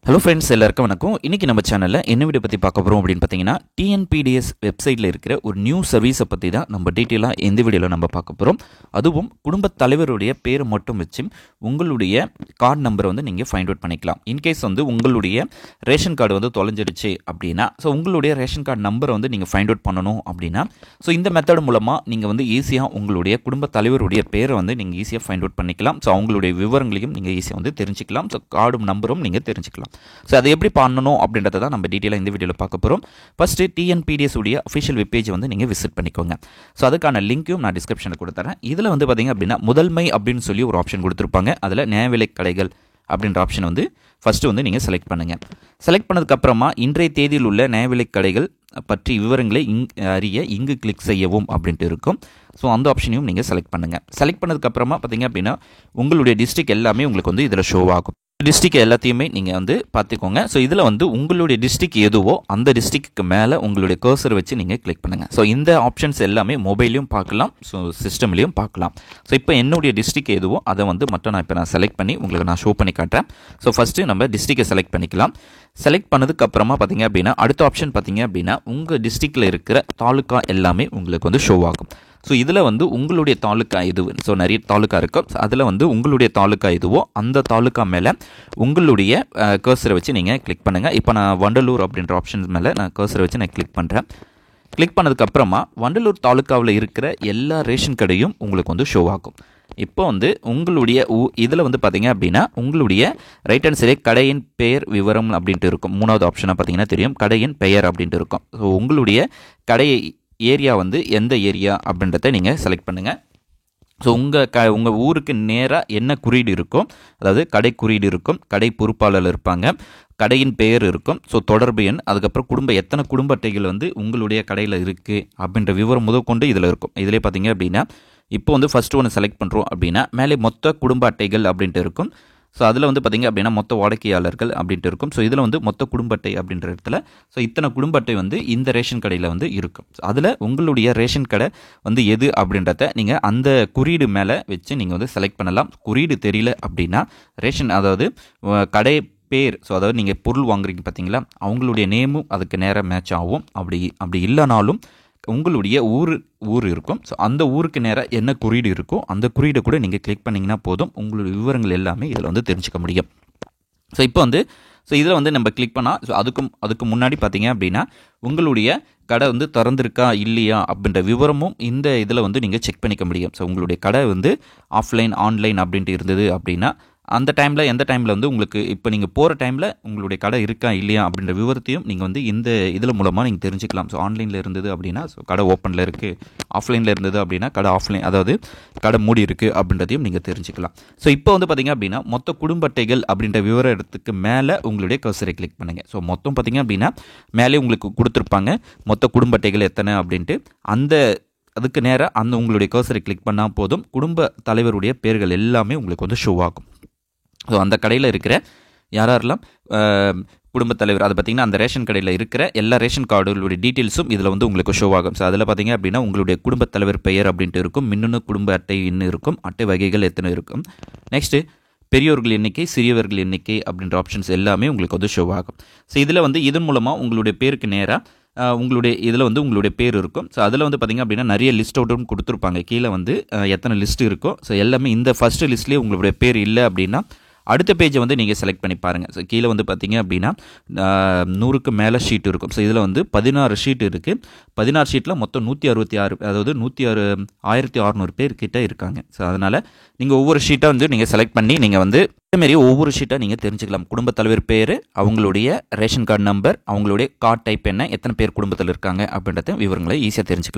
Hello friends, எல்லாருக்கும் வணக்கம். இன்றைக்கி நம்ம சேனலில் என்ன வீடியோ பற்றி பார்க்க போகிறோம் அப்படின்னு பார்த்தீங்கன்னா, டிஎன்பிடிஎஸ் வெப்சைட்டில் இருக்கிற ஒரு நியூ சர்வீஸை பற்றி தான் நம்ம டீட்டெயிலாக எந்த வீடியோவில் நம்ம பார்க்க போகிறோம். அதுவும் குடும்பத் தலைவருடைய பேர் மட்டும் வச்சு உங்களுடைய கார்டு நம்பரை வந்து நீங்கள் ஃபைண்ட் அவுட் பண்ணிக்கலாம். இன்கேஸ் வந்து உங்களுடைய ரேஷன் கார்டு வந்து தொலைஞ்சிடுச்சு அப்படின்னா, ஸோ உங்களுடைய ரேஷன் கார்டு நம்பரை வந்து நீங்கள் ஃபைண்ட் அவுட் பண்ணணும் அப்படின்னா, ஸோ இந்த மெத்தட் மூலமாக நீங்கள் வந்து ஈஸியாக உங்களுடைய குடும்பத் தலைவருடைய பேரை வந்து நீங்கள் ஈஸியாக ஃபைண்ட் அவுட் பண்ணிக்கலாம். ஸோ அவங்களுடைய விவரங்களையும் நீங்கள் ஈஸியாக வந்து தெரிஞ்சுக்கலாம். ஸோ கார்டு நம்பரும் நீங்கள் தெரிஞ்சுக்கலாம். ஸோ அதை எப்படி பண்ணணும் அப்படின்றத தான் நம்ம டீட்டெயிலாக இந்த வீடியோவில் பார்க்க போகிறோம். ஃபஸ்ட்டு டிஎன்பிடிஎஸ் உடைய அஃபிஷியல் வெப்பேஜ் வந்து நீங்கள் விசிட் பண்ணிக்கோங்க. ஸோ அதுக்கான லிங்க்கும் நான் டிஸ்கிரிப்ஷனில் கொடுத்துறேன். இதில் வந்து பார்த்தீங்க அப்படின்னா முதன்மை அப்படின்னு சொல்லி ஒரு ஆப்ஷன் கொடுத்துருப்பாங்க. அதில் நியாய விலைக் கடைகள் அப்படின்ற ஆப்ஷன் வந்து ஃபஸ்ட்டு வந்து நீங்கள் செலக்ட் பண்ணுங்கள். செலக்ட் பண்ணதுக்கப்புறமா இன்றைய தேதியில் உள்ள நியாய விலைக் கடைகள் பற்றி விவரங்களை அறிய இங்கு கிளிக் செய்யவும் அப்படின்ட்டு இருக்கும். ஸோ அந்த ஆப்ஷனையும் நீங்கள் செலக்ட் பண்ணுங்கள். செலக்ட் பண்ணதுக்கப்புறமா பார்த்தீங்க அப்படின்னா உங்களுடைய டிஸ்ட்ரிக்ட் எல்லாமே உங்களுக்கு வந்து இதில் ஷோ ஆகும். டிஸ்ட்ரிக்ட் எல்லாத்தையுமே நீங்கள் வந்து பார்த்துக்கோங்க. ஸோ இதில் வந்து உங்களுடைய டிஸ்ட்ரிக்ட் எதுவோ அந்த டிஸ்ட்ரிக்ட்டுக்கு மேலே உங்களுடைய கர்சர் வச்சு நீங்கள் கிளிக் பண்ணுங்கள். ஸோ இந்த ஆப்ஷன்ஸ் எல்லாமே மொபைலையும் பார்க்கலாம், ஸோ சிஸ்டம்லேயும் பார்க்கலாம். ஸோ இப்போ என்னுடைய டிஸ்ட்ரிக்ட் எதுவோ அதை வந்து மட்டும் நான் செலக்ட் பண்ணி உங்களுக்கு நான் ஷோ பண்ணி காட்டுறேன். ஸோ ஃபஸ்ட்டு நம்ம டிஸ்ட்ரிக்டை செலக்ட் பண்ணிக்கலாம். செலக்ட் பண்ணதுக்கு அப்புறமா பார்த்தீங்க அப்படின்னா அடுத்த ஆப்ஷன் பார்த்தீங்க அப்படின்னா உங்கள் டிஸ்ட்ரிக்டில் இருக்கிற தாலுக்கா எல்லாமே உங்களுக்கு வந்து ஷோ ஆகும். ஸோ இதில் வந்து உங்களுடைய தாலுக்கா எது, ஸோ நிறைய தாலுக்கா இருக்கும். அதில் வந்து உங்களுடைய தாலுக்கா எதுவோ அந்த தாலுக்கா மேலே உங்களுடைய கர்சரை வச்சு நீங்கள் கிளிக் பண்ணுங்கள். இப்போ நான் வண்டலூர் அப்படின்ற ஆப்ஷன் மேலே நான் கர்சரை வச்சு நான் கிளிக் பண்ணுறேன். கிளிக் பண்ணதுக்கப்புறமா வண்டலூர் தாலுக்காவில் இருக்கிற எல்லா ரேஷன் கடையும் உங்களுக்கு வந்து ஷோ ஆகும். இப்போ வந்து உங்களுடைய இதில் வந்து பார்த்தீங்க அப்படின்னா உங்களுடைய ரைட் ஹேண்ட் சைடு கடையின் பெயர் விவரம் அப்படின்ட்டு இருக்கும். மூணாவது ஆப்ஷனாக பார்த்தீங்கன்னா தெரியும் கடையின் பெயர் அப்படின்ட்டு இருக்கும். ஸோ உங்களுடைய கடை ஏரியா வந்து எந்த ஏரியா அப்படின்றத நீங்கள் செலக்ட் பண்ணுங்கள். ஸோ உங்கள் ஊருக்கு நேராக என்ன குறியீடு இருக்கும், அதாவது கடை குறியீடு இருக்கும், கடை பொறுப்பாளர் இருப்பாங்க, கடையின் பெயர் இருக்கும், ஸோ தொடர்பு எண், அதுக்கப்புறம் எத்தனை குடும்ப அட்டைகள் வந்து உங்களுடைய கடையில் இருக்குது அப்படின்ற விவரம் முதற்கொண்டு இதில் இருக்கும். இதிலே பார்த்தீங்க அப்படின்னா இப்போ வந்து ஃபஸ்ட்டு ஒன்று செலக்ட் பண்ணுறோம் அப்படின்னா மேலே மொத்த குடும்ப அட்டைகள் அப்படின்ட்டு இருக்கும். ஸோ அதில் வந்து பார்த்திங்க அப்படின்னா மொத்த வாடிக்கையாளர்கள் அப்படின்ட்டு இருக்கும். ஸோ இதில் வந்து மொத்த குடும்ப அட்டை அப்படின்ற இடத்துல ஸோ இத்தனை குடும்ப அட்டை வந்து இந்த ரேஷன் கடையில் வந்து இருக்கும். அதில் உங்களுடைய ரேஷன் கடை வந்து எது அப்படின்றத நீங்கள் அந்த குறியீடு மேலே வச்சு நீங்கள் வந்து செலக்ட் பண்ணலாம். குறியீடு தெரியல அப்படின்னா ரேஷன், அதாவது கடை பேர், ஸோ அதாவது நீங்கள் பொருள் வாங்குறீங்க பார்த்தீங்களா, அவங்களுடைய நேமும் அதுக்கு நேராக மேட்ச் ஆகும். அப்படி இல்லைனாலும் உங்களுடைய ஊர் இருக்கும். ஸோ அந்த ஊருக்கு நேராக என்ன குறியீடு இருக்கோ அந்த குறியீடை கூட நீங்கள் கிளிக் பண்ணிங்கன்னா போதும், உங்களுடைய விவரங்கள் எல்லாமே இதில் வந்து தெரிஞ்சுக்க முடியும். ஸோ இப்போ வந்து இதில் வந்து நம்ம கிளிக் பண்ணால் ஸோ அதுக்கு முன்னாடி பார்த்தீங்க அப்படின்னா உங்களுடைய கடை வந்து திறந்திருக்கா இல்லையா அப்படின்ற விவரமும் இந்த இதில் வந்து நீங்கள் செக் பண்ணிக்க முடியும். ஸோ உங்களுடைய கடை வந்து ஆஃப்லைன் ஆன்லைன் அப்படின்ட்டு இருந்தது அப்படின்னா அந்த டைமில் எந்த டைமில் வந்து உங்களுக்கு இப்போ நீங்கள் போகிற டைமில் உங்களுடைய கடை இருக்கா இல்லையா அப்படின்ற விவரத்தையும் நீங்கள் வந்து இந்த இதில் மூலமாக நீங்கள் தெரிஞ்சுக்கலாம். ஸோ ஆன்லைனில் இருந்தது அப்படின்னா ஸோ கடை ஓப்பனில் இருக்குது, ஆஃப்லைனில் இருந்தது அப்படின்னா கடை ஆஃப்லைன், அதாவது கடை மூடி இருக்குது அப்படின்றதையும் நீங்கள் தெரிஞ்சுக்கலாம். ஸோ இப்போ வந்து பார்த்திங்க அப்படின்னா மொத்த குடும்ப அட்டைகள் அப்படின்ற விவரத்துக்கு மேலே உங்களுடைய கர்சரை கிளிக் பண்ணுங்கள். ஸோ மொத்தம் பார்த்திங்க அப்படின்னா மேலே உங்களுக்கு கொடுத்துருப்பாங்க மொத்த குடும்ப அட்டைகள் எத்தனை அப்படின்ட்டு. அதுக்கு நேராக அந்த உங்களுடைய கர்சரை கிளிக் பண்ணால் போதும், குடும்ப தலைவருடைய பேர்கள் எல்லாமே உங்களுக்கு வந்து ஷோ ஆகும். ஸோ அந்த கடையில் இருக்கிற யாரெல்லாம் குடும்பத் தலைவர், அதை பார்த்திங்கன்னா அந்த ரேஷன் கடையில் இருக்கிற எல்லா ரேஷன் கார்டுகளுடைய டீட்டெயில்ஸும் இதில் வந்து உங்களுக்கு ஷோ ஆகும். ஸோ அதில் பார்த்திங்க அப்படின்னா உங்களுடைய குடும்பத் தலைவர் பெயர் அப்படின்ட்டு இருக்கும், மின்னணு குடும்ப அட்டை இன்னும் இருக்கும், அட்டை வகைகள் எத்தனை இருக்கும், நெக்ஸ்ட்டு பெரியோர்கள் எண்ணிக்கை, சிறியவர்கள் எண்ணிக்கை அப்படின்ற ஆப்ஷன்ஸ் எல்லாமே உங்களுக்கு வந்து ஷோ ஆகும். ஸோ இதில் வந்து இதன் மூலமாக உங்களுடைய பேருக்கு நேராக உங்களுடைய இதில் வந்து உங்களுடைய பேர் இருக்கும். ஸோ அதில் வந்து பார்த்திங்க அப்படின்னா நிறைய லிஸ்ட் அவுட்டும் கொடுத்துருப்பாங்க. கீழே வந்து எத்தனை லிஸ்ட் இருக்கோ ஸோ எல்லாமே இந்த ஃபஸ்ட்டு லிஸ்ட்லேயே உங்களுடைய பேர் இல்லை அப்படின்னா அடுத்த பேஜை வந்து நீங்கள் செலக்ட் பண்ணி பாருங்கள். ஸோ கீழே வந்து பார்த்தீங்க அப்படின்னா 100க்கு மேலே ஷீட் இருக்கும். ஸோ இதில் வந்து 16 ஷீட் இருக்குது. 16 ஷீட்டில் மொத்தம் 166, அதாவது 1600 பேர் கிட்ட இருக்காங்க. ஸோ அதனால் நீங்கள் ஒவ்வொரு ஷீட்டாக வந்து நீங்கள் செலக்ட் பண்ணி நீங்கள் வந்து இதேமாரி ஒவ்வொரு ஷீட்டாக நீங்கள் தெரிஞ்சுக்கலாம். குடும்பத் தலைவர் பேர், அவங்களுடைய ரேஷன் கார்டு நம்பர், அவங்களுடைய கார்டு டைப் என்ன, எத்தனை பேர் குடும்பத்தில் இருக்காங்க அப்படின்றத விவரங்களை ஈஸியாக தெரிஞ்சுக்கலாம்.